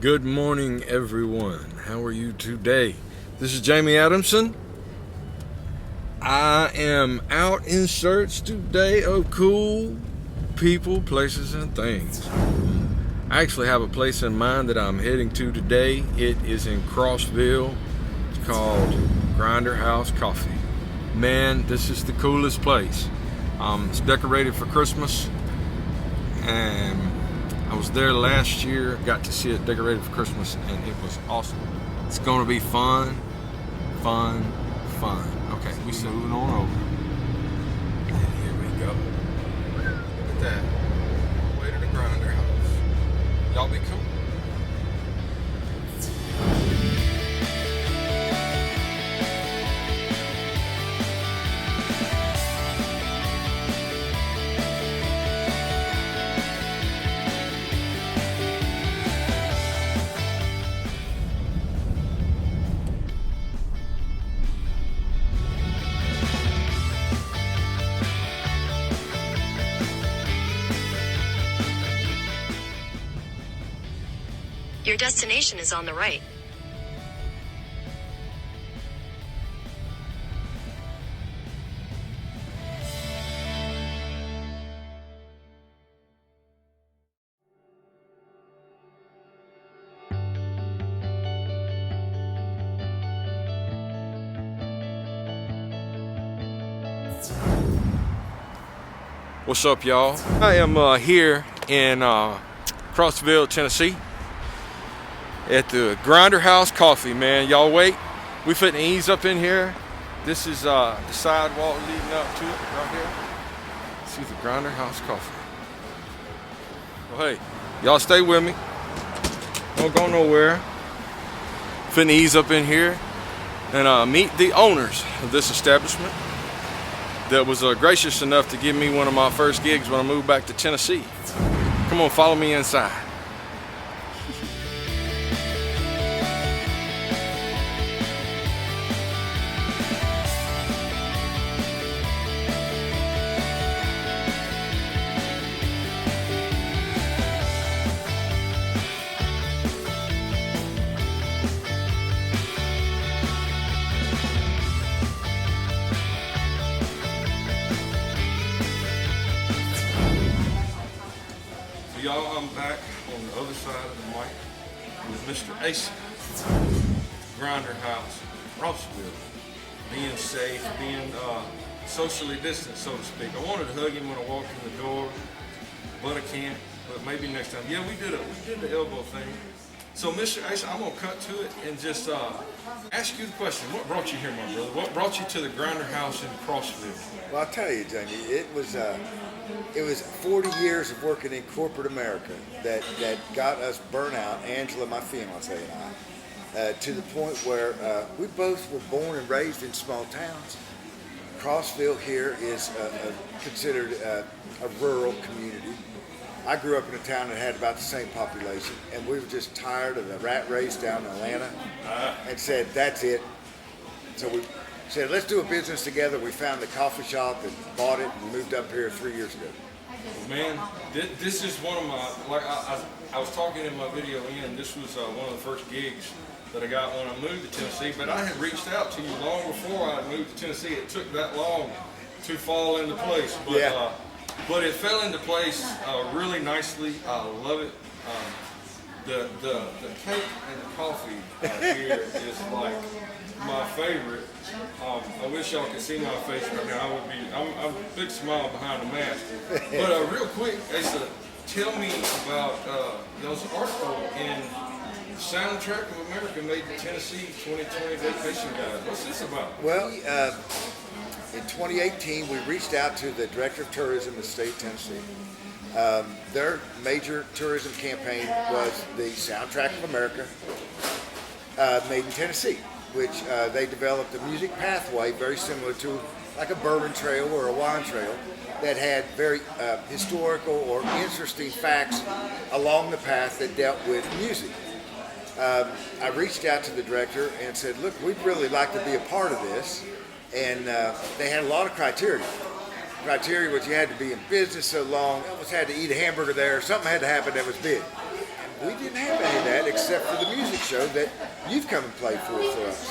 Good morning, everyone. How are you today? This is Jamie Adamson. I am out in search today of cool people, places, and things. I actually have a place in mind that I'm heading to today. It is in Crossville. It's called Grinderhouse Coffee. Man, this is the coolest place. It's decorated for Christmas, and I was there last year, got to see it decorated for Christmas, and it was awesome. It's going to be fun. Okay, we moving on over. And here we go. Look at that. Way to the Grinder House. Y'all be cool. Your destination is on the right. What's up, y'all? I am here in Crossville, Tennessee, at the Grinderhouse Coffee, man. Y'all wait. We finna ease up in here. This is the sidewalk leading up to it right here. See the Grinderhouse Coffee. Well, hey, y'all stay with me. Don't go nowhere. Finna ease up in here and meet the owners of this establishment that was gracious enough to give me one of my first gigs when I moved back to Tennessee. Come on, follow me inside. Y'all, I'm back on the other side of the mic with Mr. Ace, Grinderhouse, Rossville, being safe, being socially distant, so to speak. I wanted to hug him when I walked in the door, but I can't. But maybe next time. Yeah, we did the elbow thing. So, Mr. Ace, I'm gonna cut to it and just ask you the question: what brought you here, my brother? What brought you to the Grinderhouse in Crossville? Well, I'll tell you, Jamie, it was 40 years of working in corporate America that got us burnt out, Angela, my fiance, and I, to the point where we both were born and raised in small towns. Crossville here is considered a rural community. I grew up in a town that had about the same population, and we were just tired of the rat race down in Atlanta and said, that's it. So we said, let's do a business together. We found the coffee shop and bought it and moved up here 3 years ago. Man, this is one of my, like I was talking in my video in, this was one of the first gigs that I got when I moved to Tennessee, but I had reached out to you long before I moved to Tennessee. It took that long to fall into place, but, yeah. But it fell into place really nicely. I love it. The cake and the coffee here is like my favorite. I wish y'all could see my face right now. I'm a big smile behind the mask. But real quick, Asa, tell me about those article in Soundtrack of America made the Tennessee 2020 Vacation Guide. What's this about? Well, in 2018, we reached out to the Director of Tourism of the state of Tennessee. Their major tourism campaign was the Soundtrack of America, made in Tennessee, which they developed a music pathway very similar to like a bourbon trail or a wine trail that had very historical or interesting facts along the path that dealt with music. I reached out to the director and said, look, we'd really like to be a part of this. And they had a lot of criteria. Criteria was you had to be in business so long, almost had to eat a hamburger there, something had to happen that was big. we didn't have any of that except for the music show that you've come and played for us.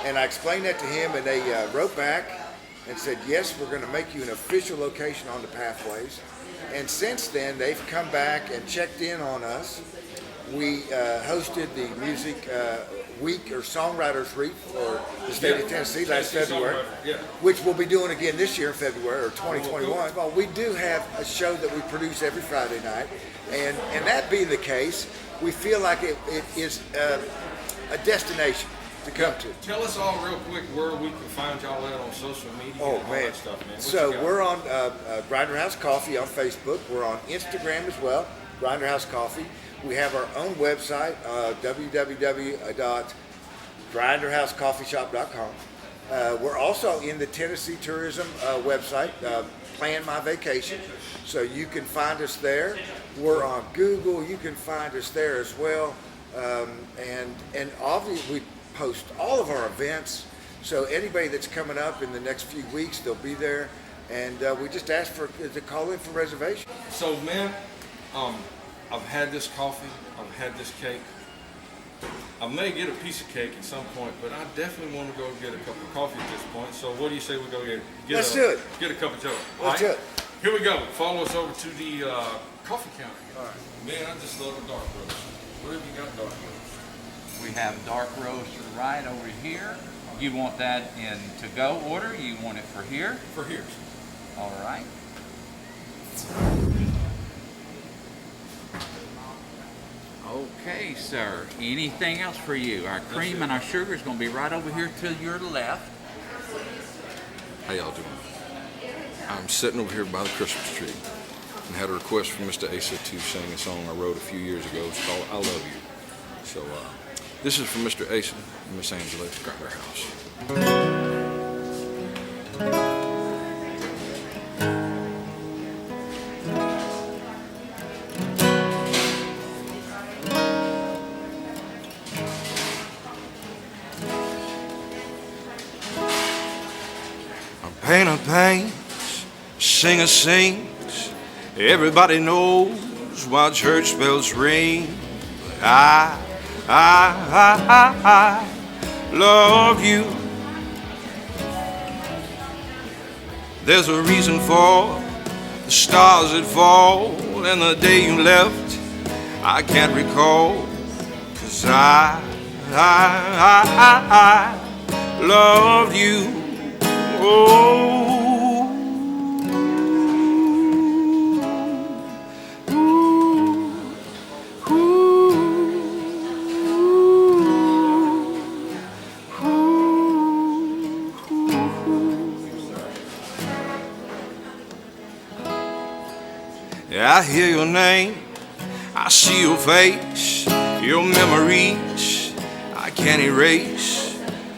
And I explained that to him, and they wrote back and said, yes, we're going to make you an official location on the Pathways. And since then, they've come back and checked in on us. We hosted the music week or songwriters week for the state of Tennessee last February, which we'll be doing again this year in February or 2021. Well, we do have a show that we produce every Friday night, and that being the case, we feel like it is a destination to come to. Tell us all real quick where we can find y'all at on social media and all that stuff, man. So we're on Grinderhouse Coffee on Facebook. We're on Instagram as well, Grinderhouse Coffee. We have our own website, www.grinderhousecoffeeshop.com. We're also in the Tennessee Tourism website, Plan My Vacation, so you can find us there. We're on Google. You can find us there as well. And obviously, we post all of our events, so anybody that's coming up in the next few weeks, they'll be there. And we just ask to call in for reservations. So, man, I've had this coffee, I've had this cake. I may get a piece of cake at some point, but I definitely want to go get a cup of coffee at this point. So what do you say we go get Let's do it. Get a cup of joe. Let's do it. Here we go. Follow us over to the coffee counter. All right. Man, I just love a dark roast. What have you got dark roast? We have dark roast right over here. You want that in to-go order? You want it for here? For here. All right. Okay, sir. Anything else for you? Our cream and our sugar is going to be right over here to your left. How y'all doing? I'm sitting over here by the Christmas tree and had a request from Mr. Asa to sing a song I wrote a few years ago. It's called I Love You. So this is from Mr. Asa and Miss Angela at the Grinderhouse. Painter paints, singer sings, everybody knows while church bells ring. I love you. There's a reason for the stars that fall and the day you left I can't recall, 'cause I loved you. I hear your name, I see your face, your memories I can't erase,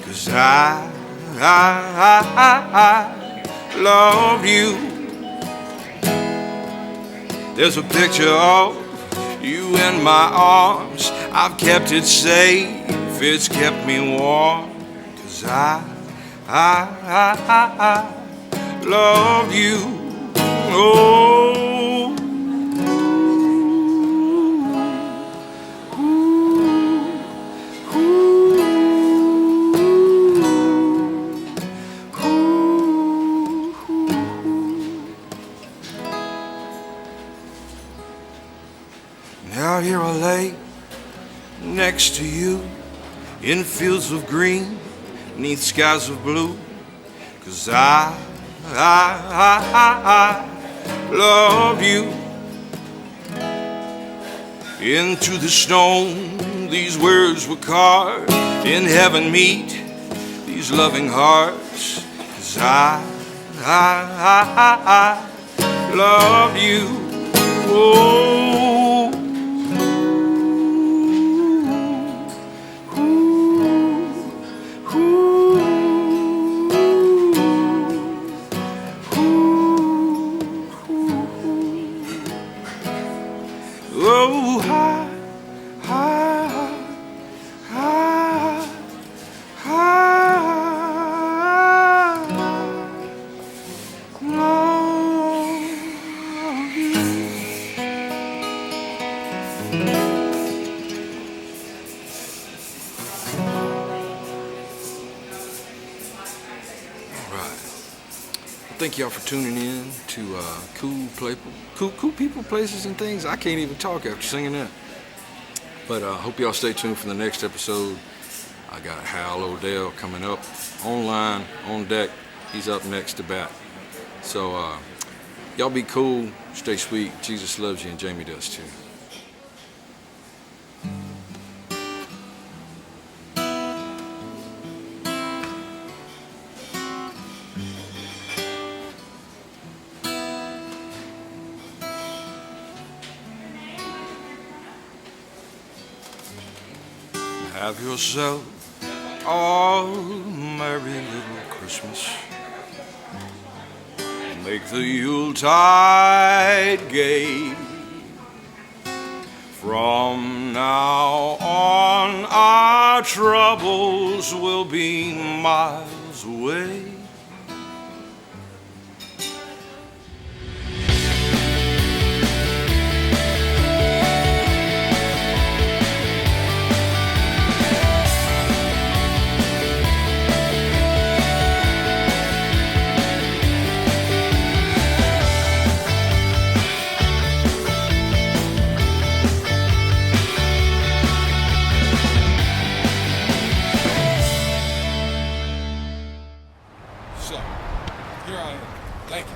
'cause I loved you. There's a picture of you in my arms, I've kept it safe, it's kept me warm, 'cause I loved you. Oh, now here I lay next to you in fields of green, neath skies of blue, 'cause I love you. Into the stone these words were carved, in heaven meet these loving hearts, 'cause I love you. Oh, oh, high, high, high, high, love you. Thank y'all for tuning in to cool people, places, and things. I can't even talk after singing that. But hope y'all stay tuned for the next episode. I got Hal Odell coming up online, on deck. He's up next to bat. So y'all be cool, stay sweet. Jesus loves you, and Jamie does too. Have yourself a merry little Christmas. Make the Yuletide gay. From now on, our troubles will be miles away. So, here I am. Thank you.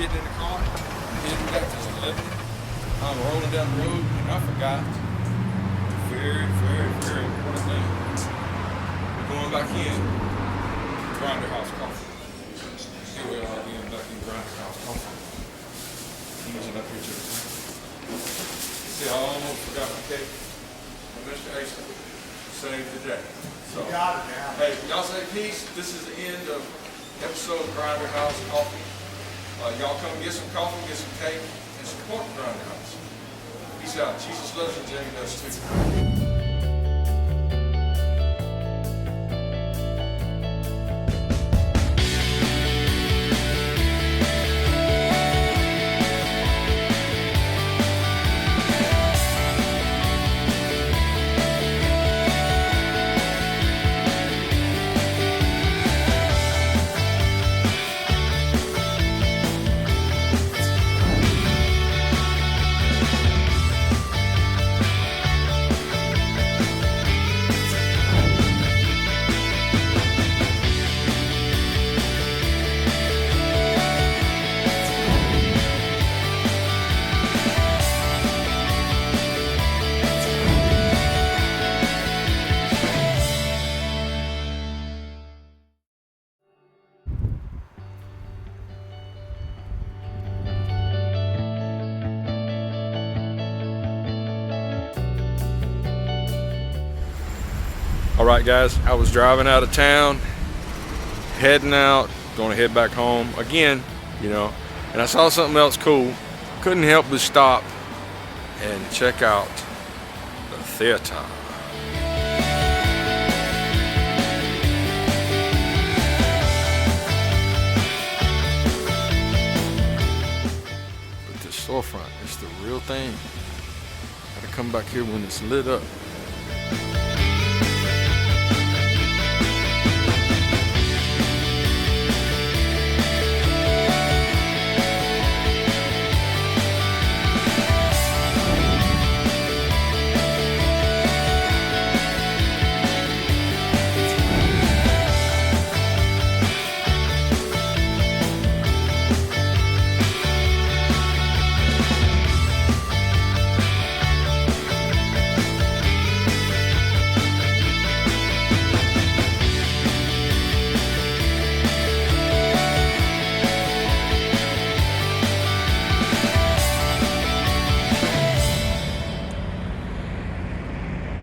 Getting in the car, heading back to 11. I'm rolling down the road, and I forgot a very, very, very important thing. We're going back in Grinderhouse Coffee. Here we are again, back in Grinderhouse Coffee. I'm using up here too. See, I almost forgot my cake. And Mr. Ace saved the day. So, hey, y'all say peace. This is the end of episode of Grinderhouse Coffee. Y'all come get some coffee, get some cake, and support Grinderhouse. Peace out. Jesus loves you, Jamie does too. All right, guys, I was driving out of town, heading out, going to head back home again, and I saw something else cool. Couldn't help but stop and check out the theater. But this storefront is the real thing. Gotta come back here when it's lit up.